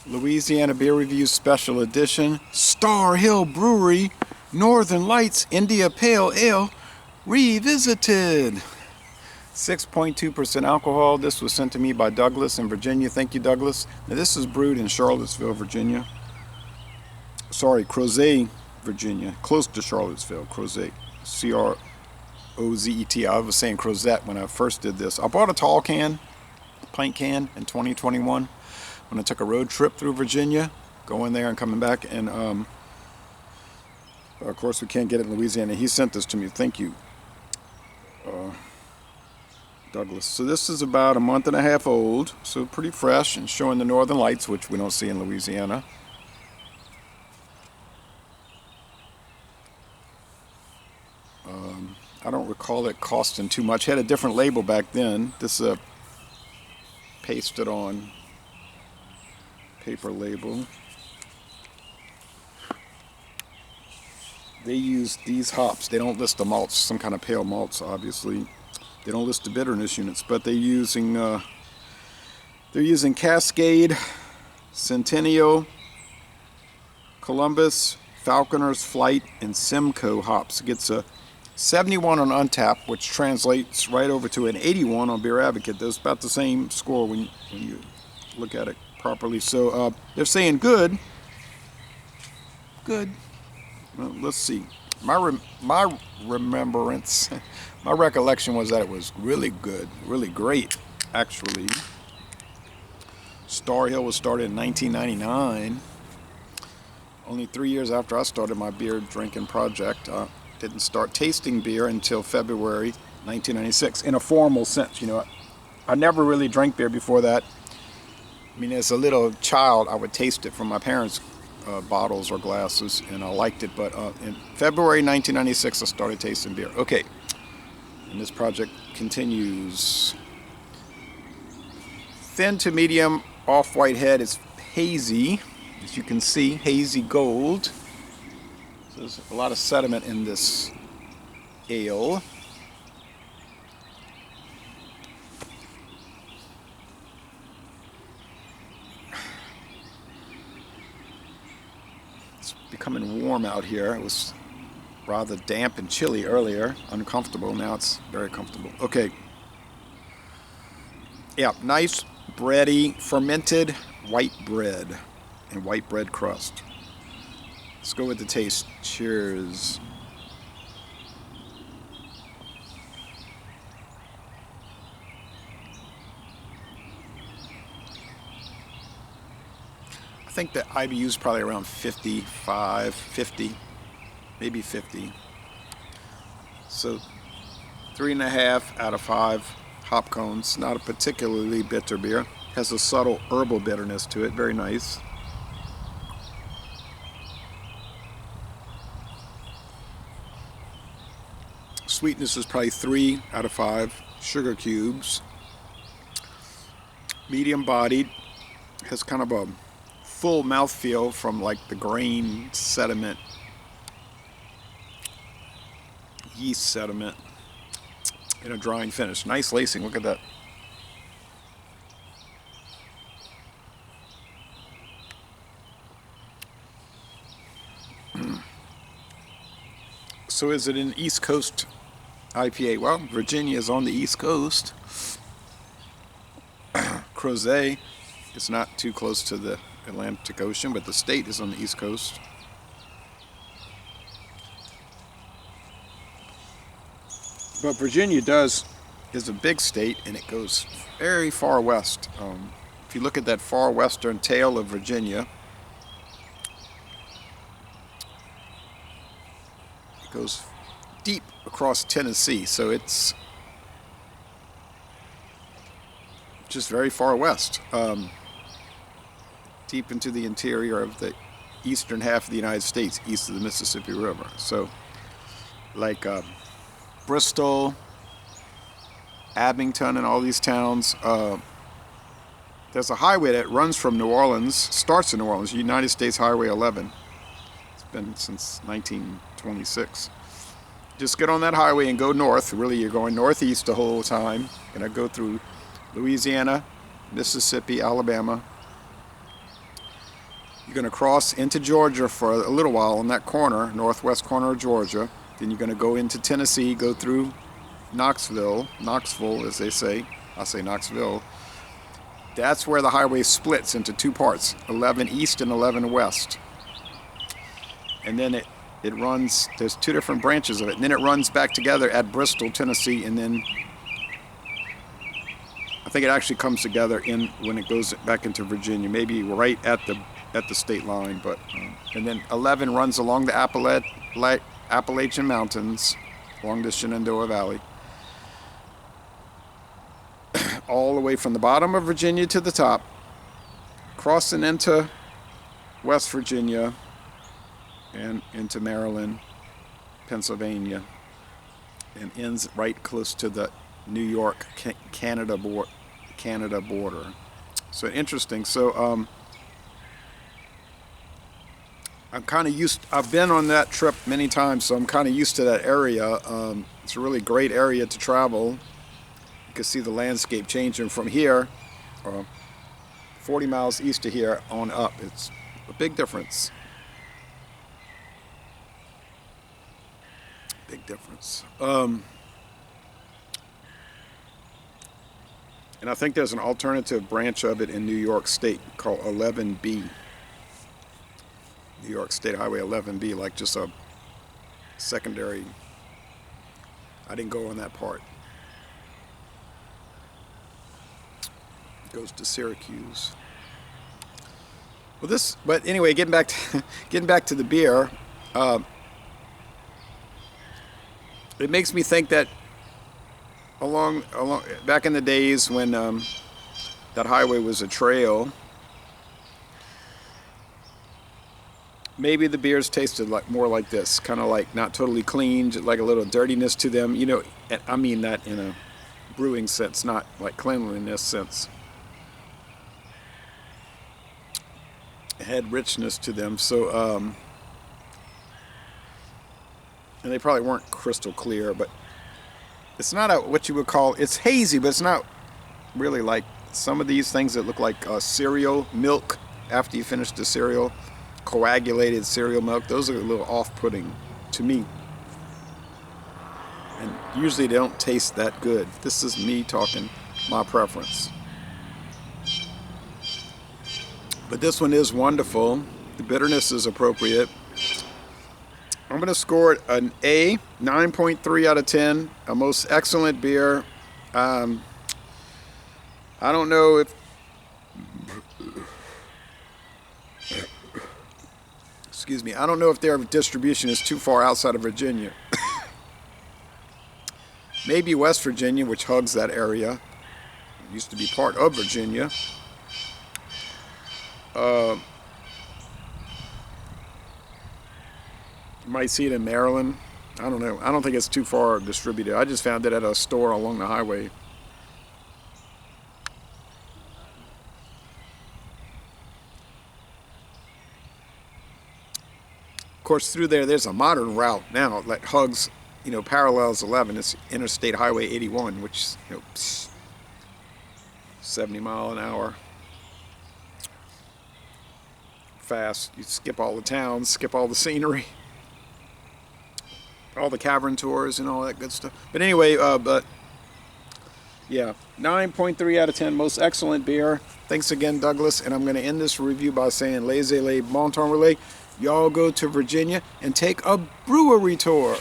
Louisiana Beer Review Special Edition, Starr Hill Brewery, Northern Lights India Pale Ale, revisited. 6.2% alcohol. This was sent to me by Douglas in Virginia. Thank you, Douglas. Now, this is brewed in Charlottesville, Virginia. Sorry, Crozet, Virginia. Close to Charlottesville. Crozet. C-R-O-Z-E-T. I was saying Crozet when I first did this. I bought a tall can, pint can, in 2021 when I took a road trip through Virginia, going there and coming back. And, of course, we can't get it in Louisiana. He sent this to me. Thank you, Douglas. So this is about a month and a half old, so pretty fresh and showing the northern lights, which we don't see in Louisiana. I don't recall it costing too much. It had a different label back then. This is a pasted on paper label. They use these hops. They don't list the malts, some kind of pale malts, obviously. They don't list the bitterness units, but they're using Cascade, Centennial, Columbus, Falconer's Flight, and Simcoe hops. It gets a 71 on Untappd, which translates right over to an 81 on Beer Advocate. That's about the same score when you look at it properly. So they're saying good. Good. Well, let's see. My remembrance, my recollection was that it was really good, really great, actually. Starr Hill was started in 1999. Only 3 years after I started my beer drinking project. Didn't start tasting beer until February 1996, in a formal sense. You know, I never really drank beer before that. I mean, as a little child, I would taste it from my parents' bottles or glasses, and I liked it. But in February 1996, I started tasting beer. Okay, and this project continues. Thin to medium off-white head is hazy, as you can see, hazy gold. So there's a lot of sediment in this ale. Becoming warm out here. It was rather damp and chilly earlier, uncomfortable. Now it's very comfortable. Okay. Yeah, nice bready, fermented white bread and white bread crust. Let's go with the taste. Cheers. I think the IBU is probably around 55, 50, maybe 50. So 3.5 out of 5 hop cones. Not a particularly bitter beer. Has a subtle herbal bitterness to it. Very nice. Sweetness is probably 3 out of 5 sugar cubes. Medium bodied. Has kind of a full mouthfeel from like the grain sediment, yeast sediment, in a drying finish. Nice lacing, look at that. So is it an East Coast IPA? Well, Virginia is on the East Coast. Crozet is not too close to the Atlantic Ocean, but the state is on the East Coast. But Virginia is a big state, and it goes very far west. If you look at that far western tail of Virginia, it goes deep across Tennessee, so it's just very far west. Deep into the interior of the eastern half of the United States, east of the Mississippi River. So, like Bristol, Abington, and all these towns. There's a highway that runs from New Orleans, starts in New Orleans, United States Highway 11. It's been since 1926. Just get on that highway and go north. Really, you're going northeast the whole time. You're going to go through Louisiana, Mississippi, Alabama, You're going to cross into Georgia for a little while on that corner, northwest corner of Georgia. Then you're going to go into Tennessee, go through Knoxville as they say. I say Knoxville. That's where the highway splits into two parts, 11 east and 11 west. And then it runs, there's two different branches of it. And then it runs back together at Bristol, Tennessee, and then I think it actually comes together when it goes back into Virginia, maybe right at the state line. But and then 11 runs along the Appalachian Mountains, along the Shenandoah Valley, all the way from the bottom of Virginia to the top, crossing into West Virginia and into Maryland, Pennsylvania, and ends right close to the New York Canada border. So interesting. So I'm kind of I've been on that trip many times, so I'm kind of used to that area. It's a really great area to travel. You can see the landscape changing from here, 40 miles east of here on up. It's a big difference. Big difference. And I think there's an alternative branch of it in New York State called 11B. New York State Highway 11B, like just a secondary. I didn't go on that part. It goes to Syracuse. Well, but anyway, getting back to the beer, it makes me think that along back in the days when that highway was a trail, maybe the beers tasted more like this, kind of like not totally clean, just like a little dirtiness to them. You know, and I mean that in a brewing sense, not like cleanliness sense. It had richness to them, so and they probably weren't crystal clear, but it's not what you would call, it's hazy, but it's not really like some of these things that look like cereal milk after you finish the cereal, coagulated cereal milk. Those are a little off-putting to me, and usually they don't taste that good. This is me talking my preference, but this one is wonderful. The bitterness is appropriate. I'm going to score it an A, 9.3 out of 10, a most excellent beer. I don't know if, excuse me, I don't know if their distribution is too far outside of Virginia. Maybe West Virginia, which hugs that area. It used to be part of Virginia. You might see it in Maryland. I don't know. I don't think it's too far distributed. I just found it at a store along the highway. Of course, through there's a modern route now that hugs, parallels 11. It's Interstate Highway 81, which is, 70 mile an hour. Fast. You skip all the towns, skip all the scenery, all the cavern tours and all that good stuff. But anyway, yeah, 9.3 out of 10, most excellent beer. Thanks again, Douglas. And I'm going to end this review by saying, laissez les bon temps relais. Y'all go to Virginia and take a brewery tour.